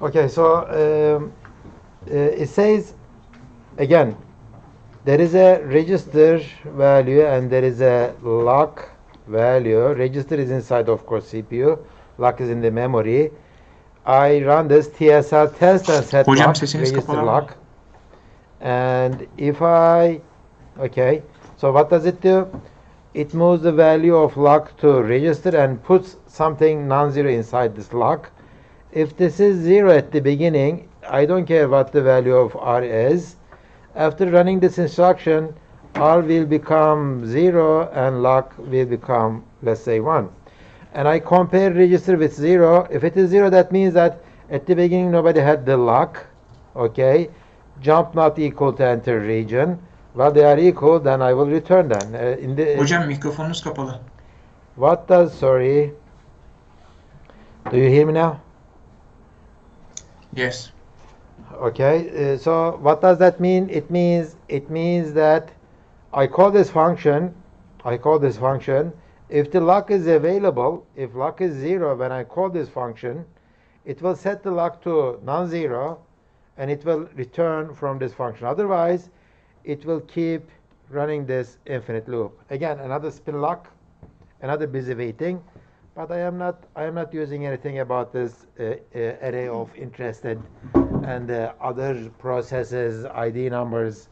Okay, so it says again, there is a register value and there is a lock value. Register is inside, of course, CPU. Lock is in the memory. I run this TSL test and set Hocam lock, sesiniz register kapalı ama. lock. And if okay, so what does it do? It moves the value of lock to register and puts something non-zero inside this lock. If this is 0 at the beginning, I don't care what the value of R is. After running this instruction, R will become 0 and lock will become, let's say, 1. And I compare register with 0. If it is 0, that means that at the beginning nobody had the lock. Okay, jump not equal to enter region. Well, they are equal, then I will return them. Hocam mikrofonunuz kapalı. What does, sorry, do you hear me now? Yes. Okay, so what does that mean? It means that I call this function, if the lock is available, if lock is 0, when I call this function, it will set the lock to non-zero and it will return from this function. Otherwise, it will keep running this infinite loop. Again, another spin lock, another busy waiting, but I am not using anything about this array of interested and other processes, ID numbers,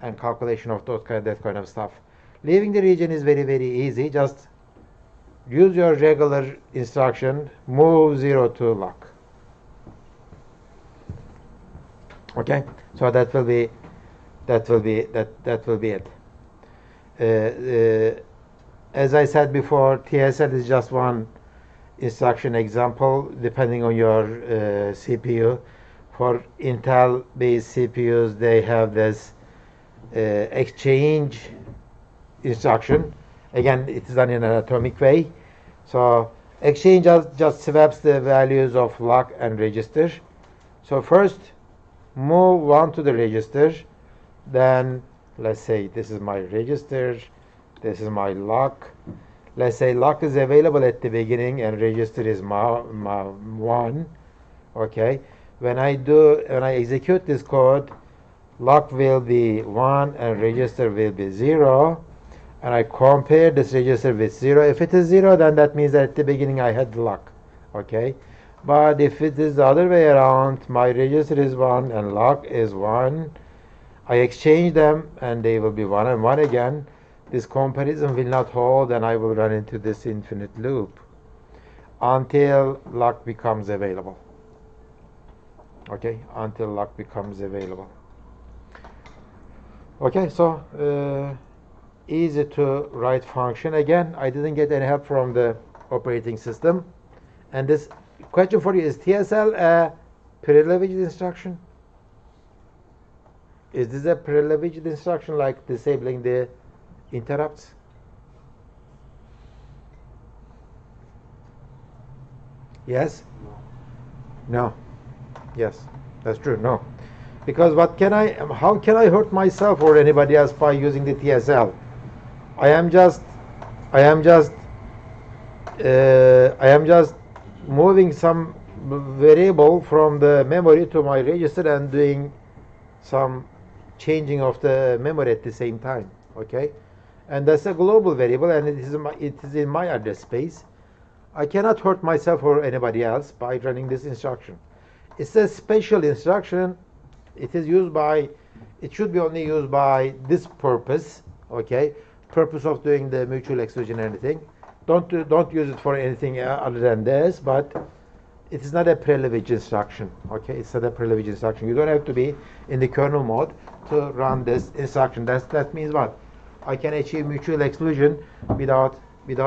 and calculation of that kind of stuff. Leaving the region is very, very easy. Just use your regular instruction, move 0 to lock. Okay, so that will be it. As I said before, TSL is just one instruction example depending on your CPU. For Intel-based CPUs, they have this exchange instruction. Again, it is done in an atomic way. So exchange just swaps the values of lock and register. So first, move 1 to the register. Then, let's say this is my register. This is my lock. Let's say lock is available at the beginning and register is my 1. Okay. When I execute this code, lock will be 1 and register will be 0. And I compare this register with 0. If it is 0, then that means that at the beginning I had the lock. Okay. But if it is the other way around, my register is 1 and lock is 1. I exchange them and they will be 1 and 1 again. This comparison will not hold and I will run into this infinite loop until lock becomes available. Okay, until lock becomes available. Okay, so easy to write function. Again, I didn't get any help from the operating system. And this question for you, is TSL a privileged instruction? Is this a privileged instruction like disabling the interrupts? Yes? No. Yes, that's true. No. Because how can I hurt myself or anybody else by using the TSL? I am just moving some variable from the memory to my register and doing some changing of the memory at the same time. Okay, and that's a global variable and it is in my address space. I cannot hurt myself or anybody else by running this instruction. It's a special instruction. It should be only used by this purpose. Okay, purpose of doing the mutual exclusion and anything. Don't use it for anything other than this. But it is not a privileged instruction. Okay, it's not a privileged instruction. You don't have to be in the kernel mode to run this instruction. That means what? I can achieve mutual exclusion without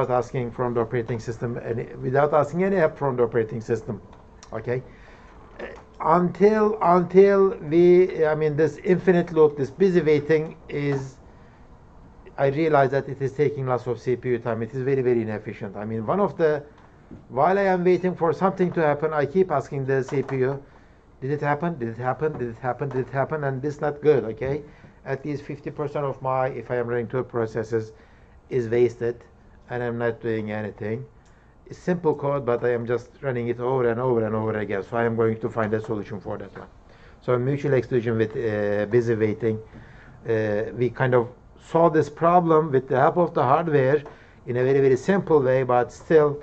asking from the operating system, without asking any help from the operating system. Okay. Until this infinite loop, this busy waiting I realize that it is taking lots of CPU time. It is very, very inefficient. I mean, while I am waiting for something to happen, I keep asking the CPU, did it happen? Did it happen? Did it happen? Did it happen? And this is not good, okay? At least 50% of if I am running 2 processes, is wasted, and I'm not doing anything. simple code, but I am just running it over and over and over again. So I am going to find a solution for that one. So mutual exclusion with busy waiting. We kind of solve this problem with the help of the hardware in a very, very simple way, but still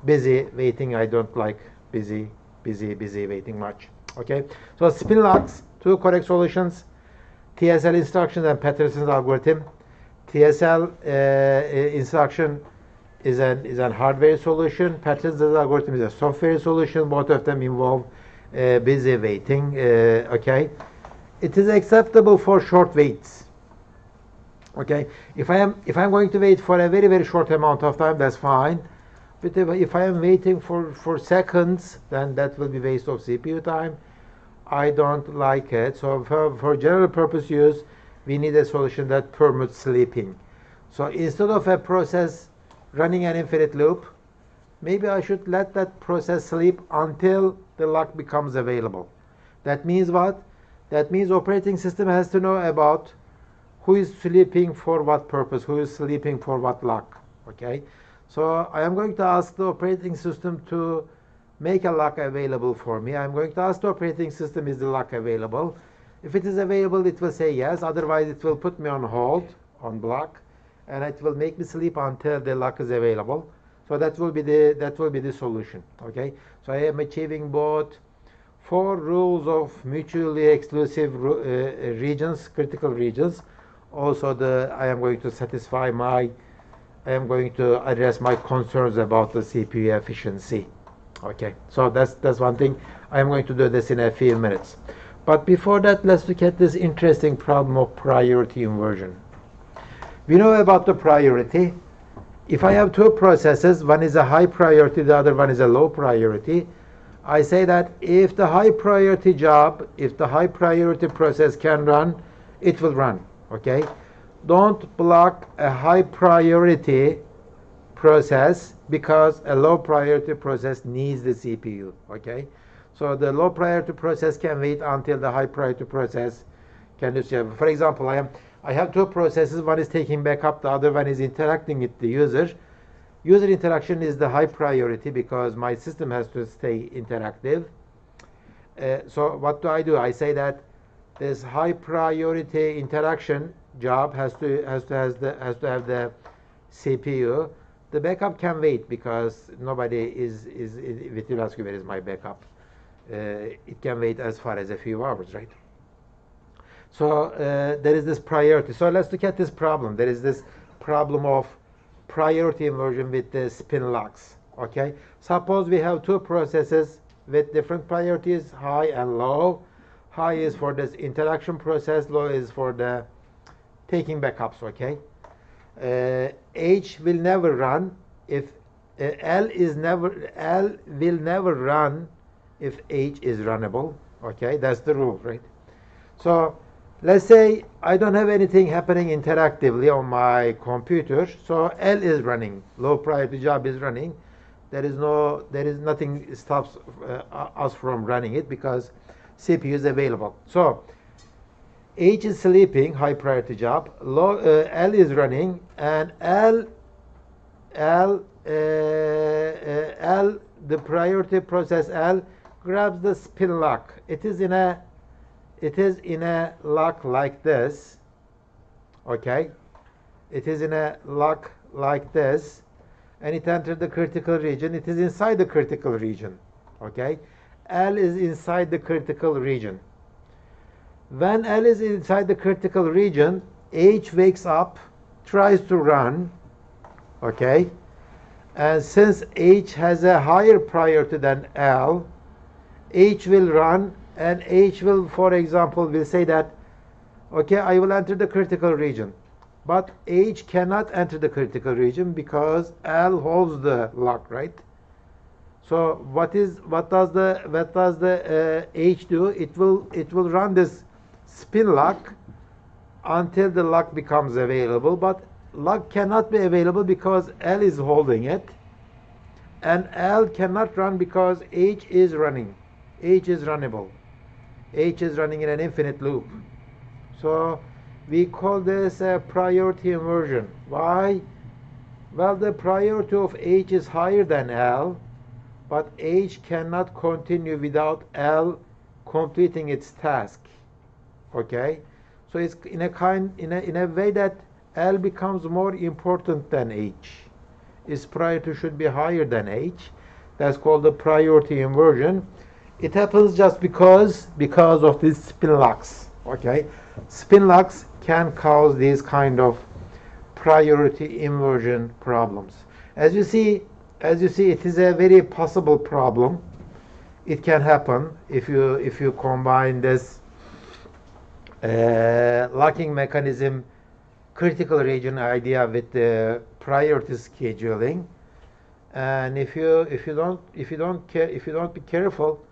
busy waiting. I don't like busy waiting much. Okay, so spin locks, two correct solutions: TSL instructions and Peterson's algorithm. TSL instruction is an hardware solution. Peterson's algorithm is a software solution. Both of them involve busy waiting. Okay, it is acceptable for short waits. Okay, if I'm going to wait for a very, very short amount of time, that's fine. But if I am waiting for seconds, then that will be waste of CPU time. I don't like it. So for general purpose use, we need a solution that permits sleeping. So instead of a process running an infinite loop, maybe I should let that process sleep until the lock becomes available. That means what? That means operating system has to know about who is sleeping for what purpose, who is sleeping for what lock. Okay, so I am going to ask the operating system to make a lock available for me. I'm going to ask the operating system, is the lock available? If it is available, it will say yes. Otherwise, it will put me on hold, on block, and it will make me sleep until the lock is available. So that will be the solution. Okay, so I am achieving both 4 rules of mutually exclusive regions, critical regions. Also, I am going to address my concerns about the CPU efficiency. Okay, so that's one thing. I am going to do this in a few minutes. But before that, let's look at this interesting problem of priority inversion. We know about the priority. If I have 2 processes, one is a high priority, the other one is a low priority, I say that if the high priority process can run, it will run. Okay, don't block a high priority process because a low priority process needs the CPU. Okay, so the low priority process can wait until the high priority process can do so. For example, I have 2 processes. One is taking backup, the other one is interacting with the user. User interaction is the high priority because my system has to stay interactive. So what do? I say that this high priority interaction job has to have the CPU. The backup can wait because nobody is with you ask you where is my backup. It can wait as far as a few hours, right? So there is this priority. So let's look at this problem. There is this problem of priority inversion with the spin locks. Okay, suppose we have 2 processes with different priorities, high and low. High is for this interaction process, low is for the taking backups. Okay, H will never run if L will never run if H is runnable. Okay, that's the rule, right? So let's say I don't have anything happening interactively on my computer, so L is running, low priority job is running. There is nothing stops us from running it because CPU is available. So H is sleeping, high priority job. L is running, and the priority process L grabs the spin lock. It is in a lock like this. Okay, it is in a lock like this, and it entered the critical region. It is inside the critical region. Okay, L is inside the critical region. When L is inside the critical region, H wakes up, tries to run. Okay, and since H has a higher priority than L, H will run, and H will, for example, will say that, okay, I will enter the critical region. But H cannot enter the critical region because L holds the lock, right? So what does the H do? It will run this spin lock until the lock becomes available, but lock cannot be available because L is holding it, and L cannot run because H is running. H is runnable. H is running in an infinite loop. So we call this a priority inversion. Why? Well, the priority of H is higher than L, but H cannot continue without L completing its task. Okay, so it's in a way that L becomes more important than H. Its priority should be higher than H. That's called the priority inversion. It happens just because of these spin locks. Okay, spin locks can cause these kind of priority inversion problems. As you see, it is a very possible problem. It can happen if you combine this locking mechanism, critical region idea with the priority scheduling, and if you don't be careful,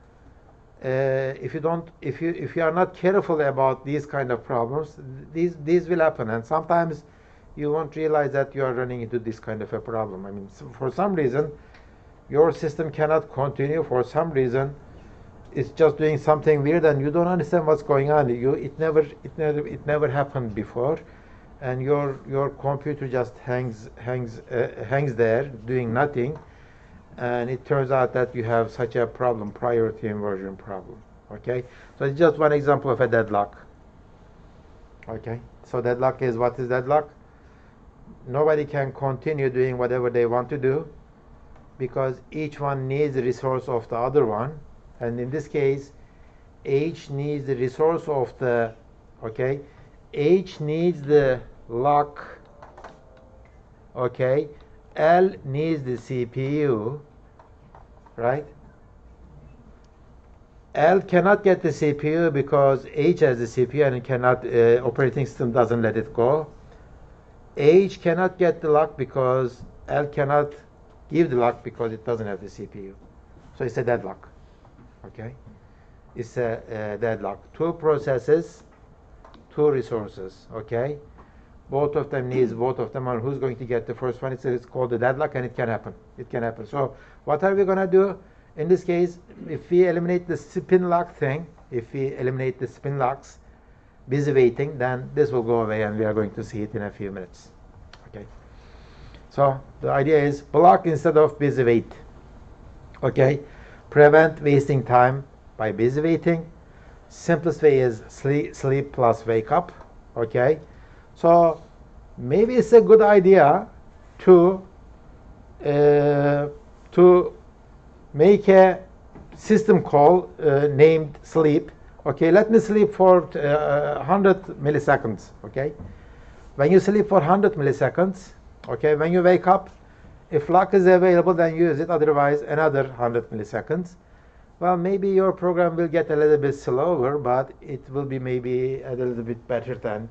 if you are not careful about these kind of problems, these will happen, and sometimes you won't realize that you are running into this kind of a problem. I mean, for some reason, your system cannot continue. For some reason, it's just doing something weird, and you don't understand what's going on. It never happened before, and your computer just hangs there doing nothing, and it turns out that you have such a problem, priority inversion problem. Okay, so it's just one example of a deadlock. Okay, so deadlock is, what is deadlock? Nobody can continue doing whatever they want to do because each one needs the resource of the other one, and in this case H needs the resource of the, okay, H needs the lock, okay, L needs the CPU, right? L cannot get the CPU because H has the CPU and it cannot, operating system doesn't let it go. H cannot get the lock because L cannot give the lock because it doesn't have the CPU. So it's a deadlock. Okay, it's a deadlock. Two processes, two resources. Okay, both of them needs both of them, and who's going to get the first one? It's called a deadlock, and it can happen. It can happen. So what are we going to do in this case? If we eliminate the spin lock thing, if we eliminate the spin locks, busy waiting, then this will go away, and we are going to see it in a few minutes. Okay, so the idea is block instead of busy wait. Okay, prevent wasting time by busy waiting. Simplest way is sleep plus wake up. Okay, so maybe it's a good idea to make a system call named sleep. Okay, let me sleep for 100 milliseconds. Okay, when you sleep for 100 milliseconds, okay, when you wake up, if lock is available, then use it. Otherwise, another 100 milliseconds. Well, maybe your program will get a little bit slower, but it will be maybe a little bit better than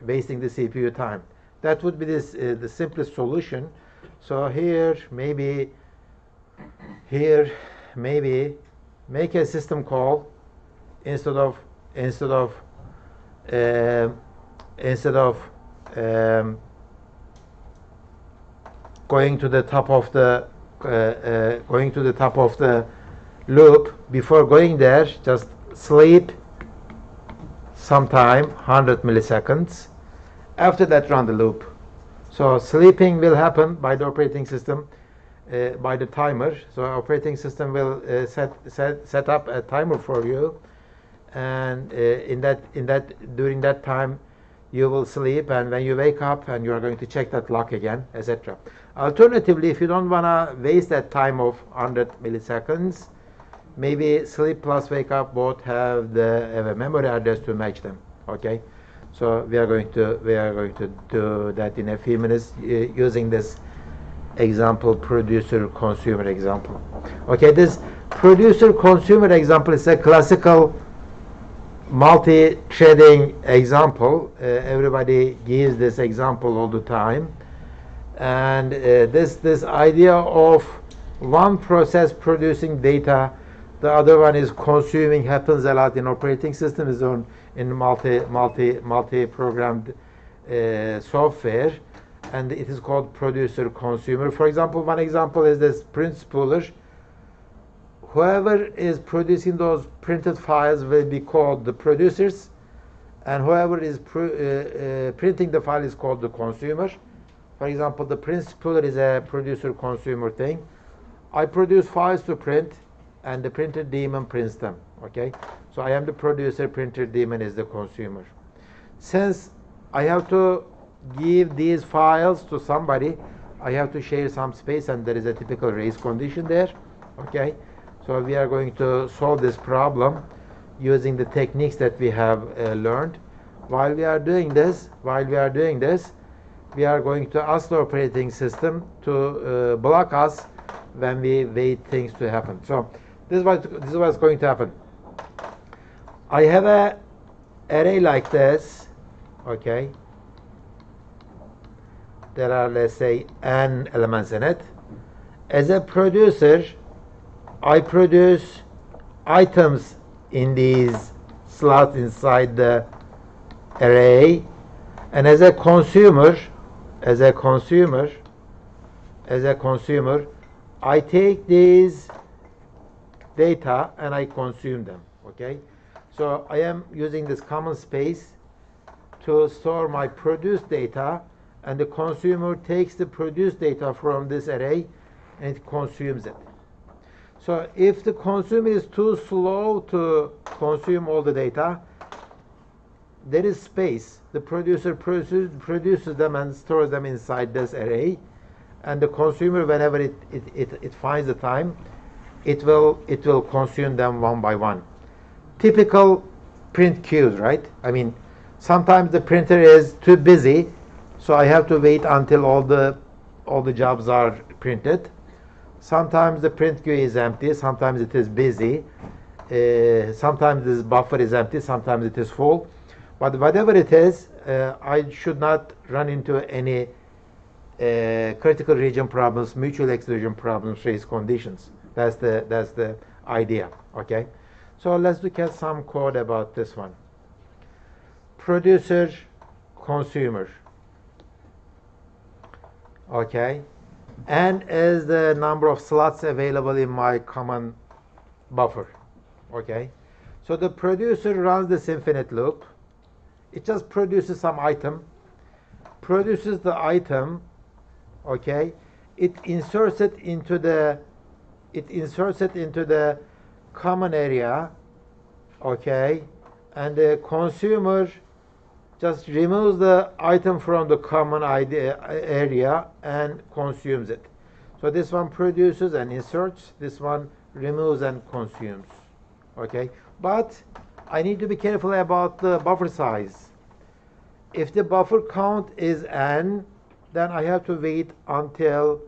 wasting the CPU time. That would be the simplest solution. So here maybe make a system call instead of going to the top of the loop. Before going there, just sleep sometime 100 milliseconds. After that, run the loop. So sleeping will happen by the operating system, by the timer. So operating system will set up a timer for you, and during that time you will sleep, and when you wake up, and you are going to check that lock again, etc. Alternatively, if you don't want to waste that time of 100 milliseconds, maybe sleep plus wake up both have a memory address to match them. Okay, so we are going to do that in a few minutes using this example, producer consumer example. Okay, this producer consumer example is a classical multi-threading example. Everybody gives this example all the time, and this idea of one process producing data, the other one is consuming, happens a lot in operating systems, in multi-programmed software, and it is called producer consumer. For example, one example is this print spooler. Whoever is producing those printed files will be called the producers, and whoever is printing the file is called the consumer. For example, the principal is a producer-consumer thing. I produce files to print, and the printer daemon prints them. Okay, so I am the producer, printer daemon is the consumer. Since I have to give these files to somebody, I have to share some space, and there is a typical race condition there. Okay, so we are going to solve this problem using the techniques that we have learned. While we are doing this, we are going to ask the operating system to block us when we wait things to happen. So this is what's going to happen. I have a array like this. Okay, there are, let's say, n elements in it. As a producer, I produce items in these slots inside the array, and as a consumer, I take these data and I consume them. Okay, so I am using this common space to store my produced data, and the consumer takes the produced data from this array and it consumes it. So if the consumer is too slow to consume all the data, there is space. The producer produces them and stores them inside this array, and the consumer, whenever it finds the time, it will consume them one by one. Typical print queues, right? I mean, sometimes the printer is too busy, so I have to wait until all the jobs are printed. Sometimes the print queue is empty, sometimes it is busy, sometimes this buffer is empty, sometimes it is full. But whatever it is, I should not run into any critical region problems, mutual exclusion problems, race conditions. That's the idea. Okay, so let's look at some code about this one. Producer, consumer. Okay, and is the number of slots available in my common buffer. Okay, so the producer runs this infinite loop. It just produces some item, produces the item. Okay, it inserts it into the common area. Okay, and the consumer just removes the item from the common area and consumes it. So this one produces and inserts, this one removes and consumes. Okay, but I need to be careful about the buffer size. If the buffer count is n, then I have to wait until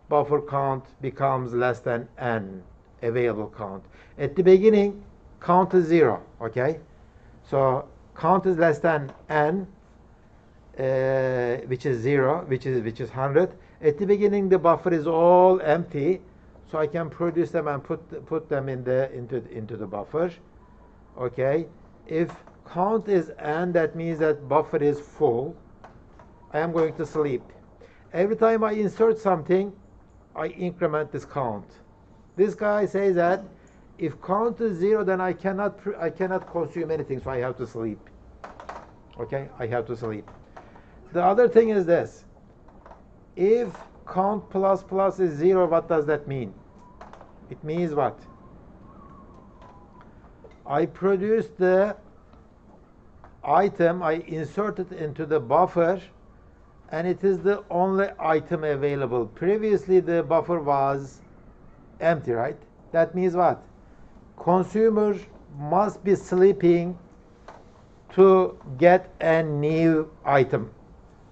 buffer count becomes less than n, available count. At the beginning, count is 0. Okay, so count is less than n, which is 0, which is 100. At the beginning, the buffer is all empty, so I can produce them and put them into the buffer. Okay, if count is n, that means that buffer is full. I am going to sleep. Every time I insert something, I increment this count. This guy says that if count is 0, then I cannot consume anything, so I have to sleep. Okay, I have to sleep. The other thing is this: if count plus plus is 0, what does that mean? It means what? I produced the item, I insert it into the buffer, and it is the only item available. Previously the buffer was empty, right? That means what? Consumer must be sleeping to get a new item.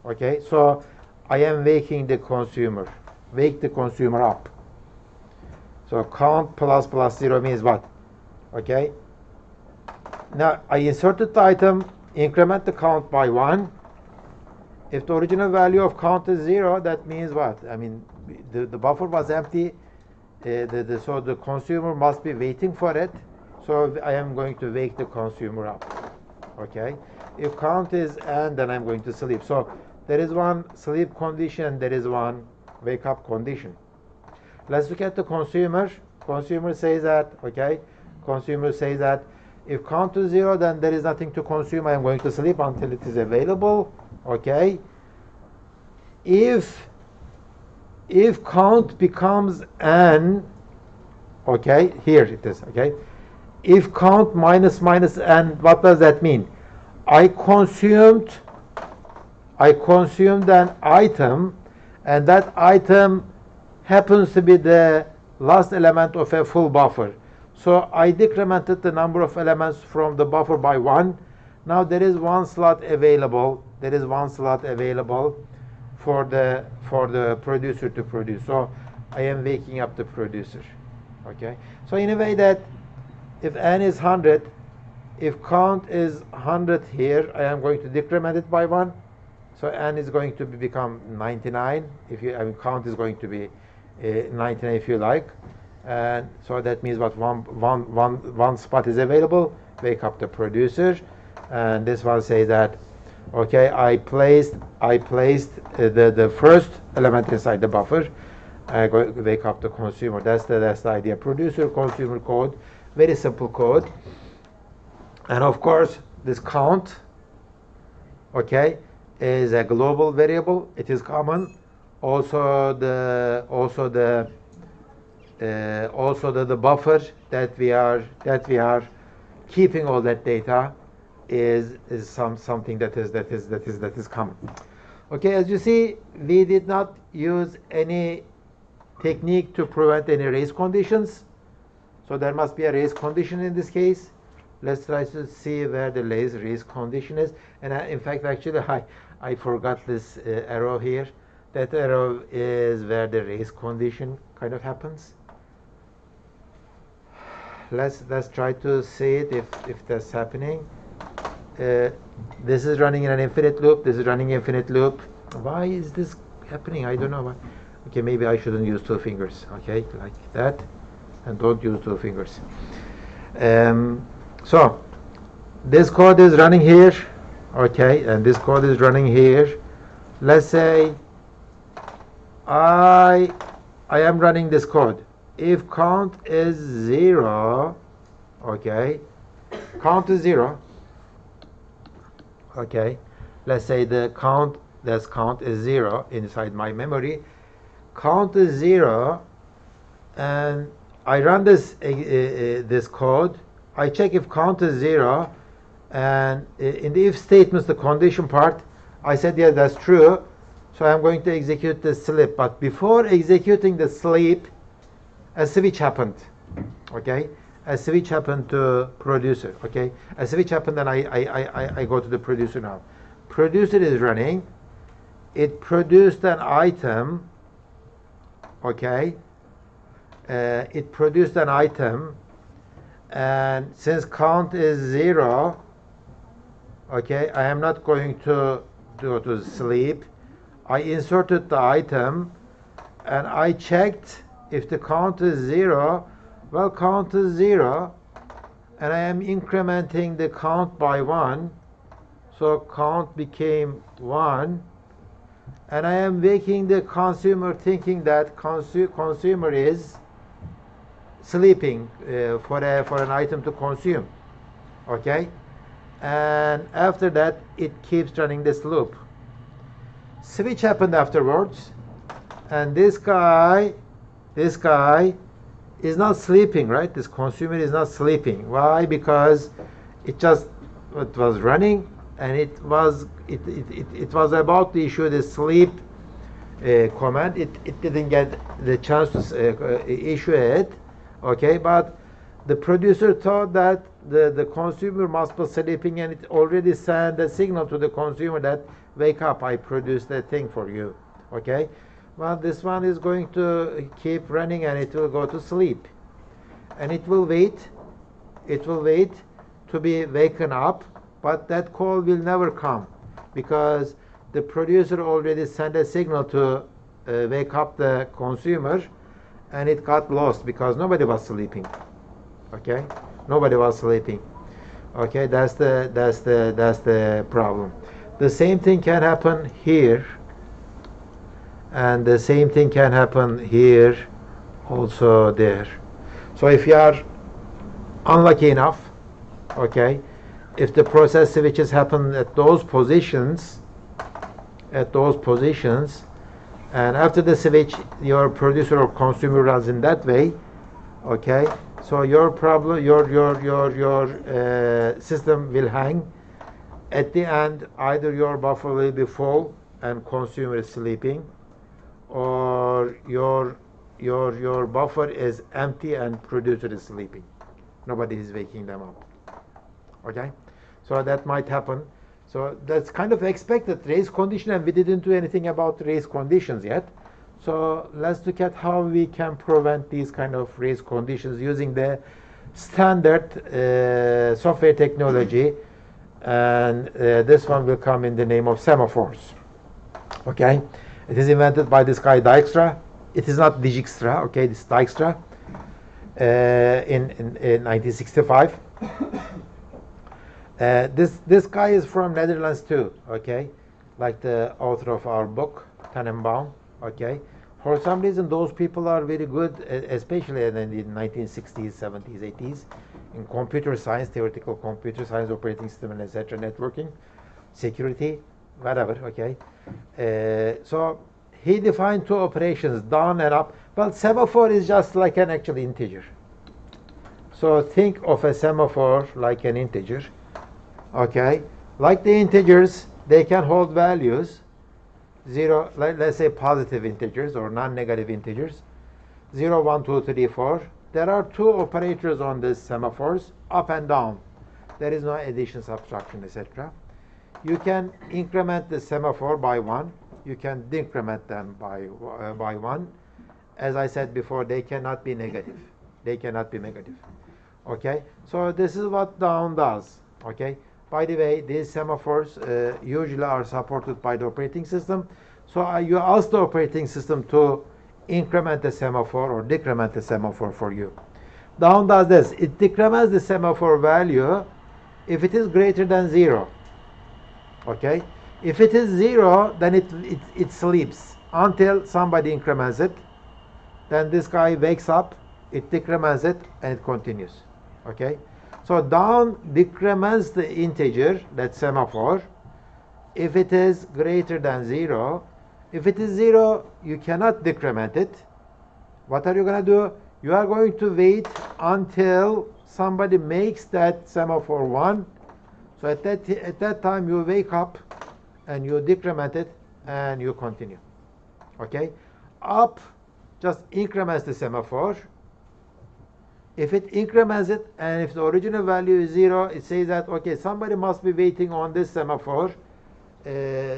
Okay, so I am waking the consumer. Wake the consumer up. So count plus plus 0 means what? Okay, now I inserted the item, increment the count by 1. If the original value of count is 0, that means what? I mean, the buffer was empty, so the consumer must be waiting for it. So I am going to wake the consumer up. Okay, if count is n, then I'm going to sleep. So there is one sleep condition, there is one wake up condition. Let's look at the consumer. Consumer says that, okay, consumer says that If count is 0, then there is nothing to consume. I am going to sleep until it is available. Okay. If count becomes n, okay, here it is. Okay. If count minus n, what does that mean? I consumed an item, and that item happens to be the last element of a full buffer. So I decremented the number of elements from the buffer by 1. Now there is one slot available. There is one slot available for the producer to produce. So I am waking up the producer. Okay. So in a way that if n is 100, if count is 100 here, I am going to decrement it by 1. So n is going to become 99. Count is going to be 99 if you like. And so that means what one spot is available, wake up the producer, and this one says that, okay, I placed the first element inside the buffer. I go wake up the consumer. That's the idea. Producer consumer code, very simple code. And of course, this count, okay, is a global variable. It is common. Also the buffer that we are keeping all that data is something that is common. Okay, as you see, we did not use any technique to prevent any race conditions. So there must be a race condition in this case. Let's try to see where the race condition is. And in fact, actually, I forgot this arrow here. That arrow is where the race condition kind of happens. Let's try to see it if that's happening. This is running in an infinite loop. This is running infinite loop. Why is this happening? I don't know why. Okay, maybe I shouldn't use 2 fingers. Okay, like that, and don't use 2 fingers. So this code is running here. Okay, and this code is running here. Let's say I am running this code. If count is 0, okay, count is 0. Okay, let's say the count is 0 inside my memory. Count is 0, and I run this code. I check if count is 0, and in the if statements, the condition part, I said yeah, that's true. So I'm going to execute the sleep. But before executing the sleep, a switch happened. Okay, a switch happened to producer. Okay, a switch happened, and I go to the producer now. Producer is running. It produced an item. Okay, it produced an item, and since count is 0, okay, I am not going to go to sleep. I inserted the item, and I checked if the count is 0. Well, count is 0, and I am incrementing the count by 1, so count became 1, and I am waking the consumer thinking that consumer is sleeping for an item to consume. Okay, and after that it keeps running this loop. Switch happened afterwards, and this guy is not sleeping, right? This consumer is not sleeping. Why? Because it was running, and it was about to issue the sleep command. It didn't get the chance to issue it. Okay, but the producer thought that the consumer must be sleeping, and it already sent a signal to the consumer that wake up, I produced a thing for you. Okay, well, this one is going to keep running, and it will go to sleep, and it will wait to be waken up, but that call will never come because the producer already sent a signal to wake up the consumer, and it got lost because nobody was sleeping. Okay, nobody was sleeping. Okay, that's the problem. The same thing can happen here, and the same thing can happen here, also there. So if you are unlucky enough Okay, if the process switches happen at those positions, and after the switch, your producer or consumer runs in that way. Okay, so your problem, your system will hang. At the end, either your buffer will be full and consumer is sleeping, or your buffer is empty and producer is sleeping. Nobody is waking them up. Okay, so that might happen. So that's kind of expected race condition, and we didn't do anything about race conditions yet. So let's look at how we can prevent these kind of race conditions using the standard software technology, and this one will come in the name of Semaphores. Okay, it is invented by this guy Dijkstra. It is not Dijkstra, okay, this is Dijkstra in 1965. This guy is from Netherlands too, okay, like the author of our book, Tannenbaum, okay. For some reason, those people are very good, especially in the 1960s, 70s, 80s, in computer science, theoretical computer science, operating system, and etc., networking, security, whatever, okay. So he defined two operations, down and up. Well, semaphore is just like an actual integer. So think of a semaphore like an integer. Okay, like the integers, they can hold values, 0, let's say positive integers or non-negative integers, 0, 1, 2, 3, 4. There are two operators on these semaphores, up and down. There is no addition, subtraction, etc. You can increment the semaphore by 1. You can decrement them by 1. As I said before, they cannot be negative. They cannot be negative. Okay, so this is what down does. Okay. By the way, these semaphores usually are supported by the operating system. So you ask the operating system to increment the semaphore or decrement the semaphore for you. Down does this. It decrements the semaphore value if it is greater than 0. Okay? If it is 0, then it sleeps until somebody increments it. Then this guy wakes up, it decrements it, and it continues. Okay? So down decrements the integer, that semaphore, if it is greater than 0. If it is 0, you cannot decrement it. What are you going to do? You are going to wait until somebody makes that semaphore 1. So at that time you wake up and you decrement it and you continue. Okay? Up just increments the semaphore. If it increments it, and if the original value is 0, it says that, okay, somebody must be waiting on this semaphore.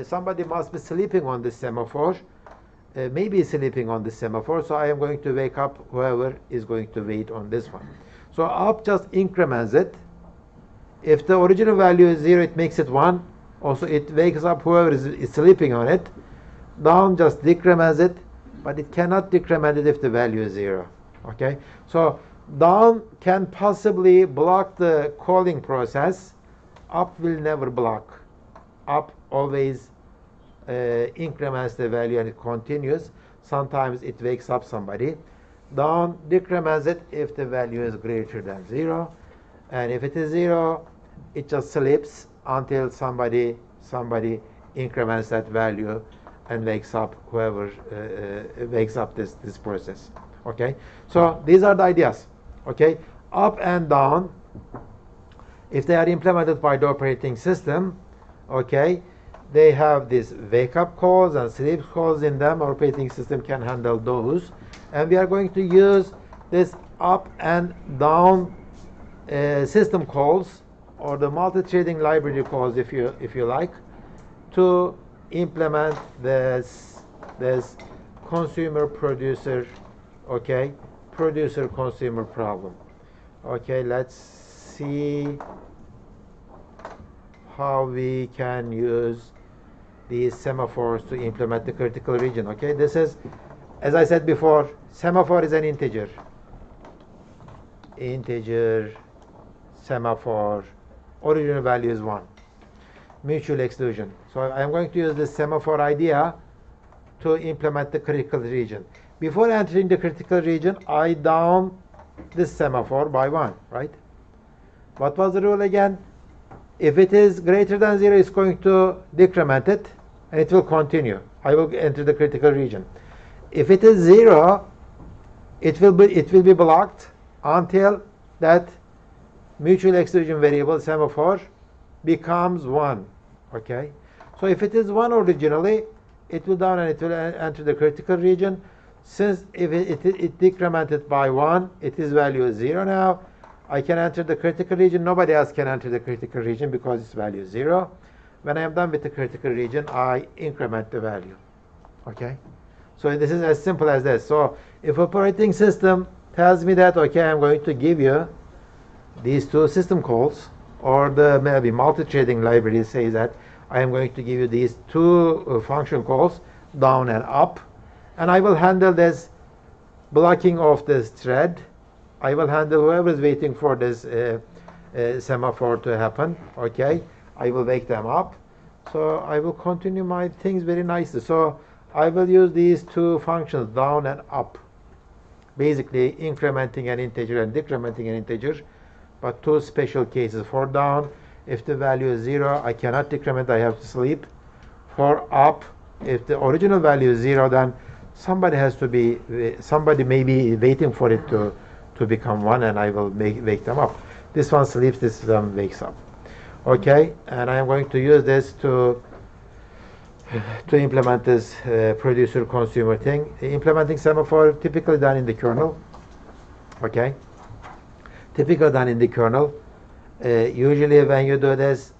Somebody must be sleeping on this semaphore. Maybe sleeping on this semaphore, so I am going to wake up whoever is going to wait on this one. So up just increments it. If the original value is 0, it makes it 1. Also, it wakes up whoever is sleeping on it. Down just decrements it, but it cannot decrement it if the value is 0. Okay? So down can possibly block the calling process. Up will never block. Up always increments the value and it continues. Sometimes it wakes up somebody. Down decrements it if the value is greater than 0. And if it is 0, it just sleeps until somebody increments that value and wakes up whoever wakes up this process. Okay? So these are the ideas. Okay, up and down, if they are implemented by the operating system, okay, they have these wake up calls and sleep calls in them. Our operating system can handle those, and we are going to use this up and down system calls, or the multi-threading library calls, if you like, to implement this consumer producer, okay, producer consumer problem. Okay, let's see how we can use these semaphores to implement the critical region. Okay, this is, as I said before, semaphore is an integer. Integer semaphore, original value is 1. Mutual exclusion. So I am going to use this semaphore idea to implement the critical region. Before entering the critical region, I down this semaphore by 1, right? What was the rule again? If it is greater than 0, it's going to decrement it, and it will continue. I will enter the critical region. If it is 0, it will be blocked until that mutual exclusion variable semaphore becomes 1. Okay. So if it is 1 originally, it will down and it will enter the critical region. Since if it decremented by 1, its value is 0 now. I can enter the critical region. Nobody else can enter the critical region because its value is 0. When I am done with the critical region, I increment the value. Okay? So this is as simple as this. So if operating system tells me that, okay, I'm going to give you these two system calls, or the maybe multi-threading library says that I am going to give you these two function calls, down and up, and I will handle this blocking of this thread. I will handle whoever is waiting for this semaphore to happen. Okay, I will wake them up. So I will continue my things very nicely. So I will use these two functions, down and up, basically incrementing an integer and decrementing an integer, but two special cases. For down, if the value is 0, I cannot decrement, I have to sleep. For up, if the original value is 0, then somebody may be waiting for it to become 1, and I will wake them up. This one sleeps, this one wakes up. Okay, and I am going to use this to implement this producer-consumer thing. Implementing semaphore typically done in the kernel. Okay, typically done in the kernel. Usually when you do this,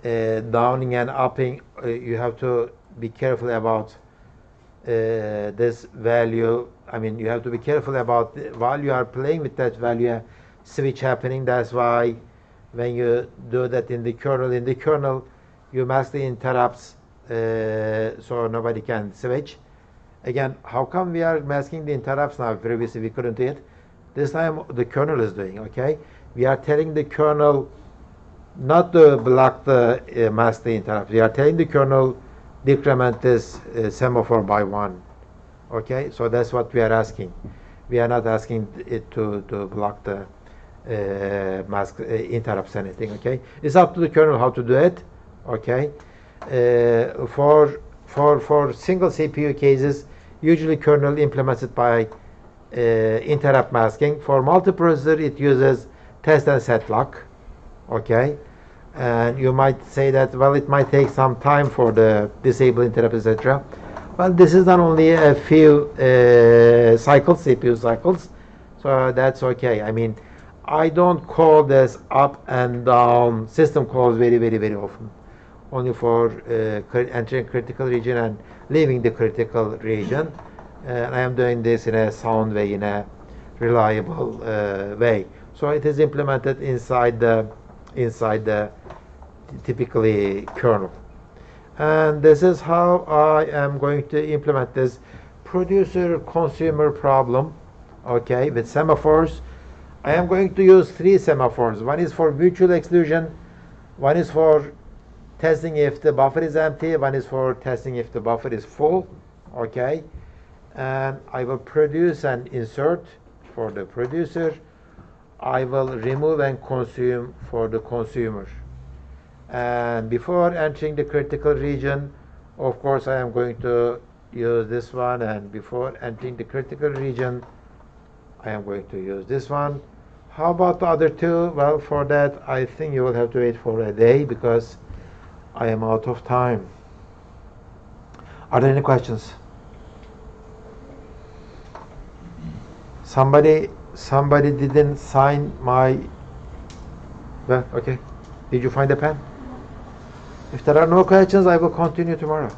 downing and upping, you have to be careful about this value. I mean, you have to be careful about while you are playing with that value switch happening. That's why when you do that in the kernel, you mask the interrupts so nobody can switch. Again, how come we are masking the interrupts now? Previously we couldn't do it. This time the kernel is doing. Okay, we are telling the kernel not to block the mask the interrupt. We are telling the kernel decrement this semaphore by 1. Okay, so that's what we are asking. We are not asking it to block the mask interrupts anything. Okay, it's up to the kernel how to do it. Okay, for single CPU cases, usually kernel implements it by interrupt masking. For multiprocessor, it uses test and set lock. Okay, and you might say that, well, it might take some time for the disable interrupt, etc. Well, this is not only a few cycles, CPU cycles, so that's okay. I mean, I don't call this up and down system calls very often. Only for entering critical region and leaving the critical region. I am doing this in a sound way, in a reliable way. So it is implemented inside the typically kernel. And this is how I am going to implement this producer-consumer problem. Okay, with semaphores. I am going to use 3 semaphores. One is for mutual exclusion. One is for testing if the buffer is empty. One is for testing if the buffer is full. Okay, and I will produce and insert for the producer. I will remove and consume for the consumer. And before entering the critical region, of course, I am going to use this one, and before entering the critical region, I am going to use this one. How about the other two? Well, for that, I think you will have to wait for a day because I am out of time. Are there any questions? Somebody didn't sign my... Well, okay. Did you find a pen? If there are no questions, I will continue tomorrow.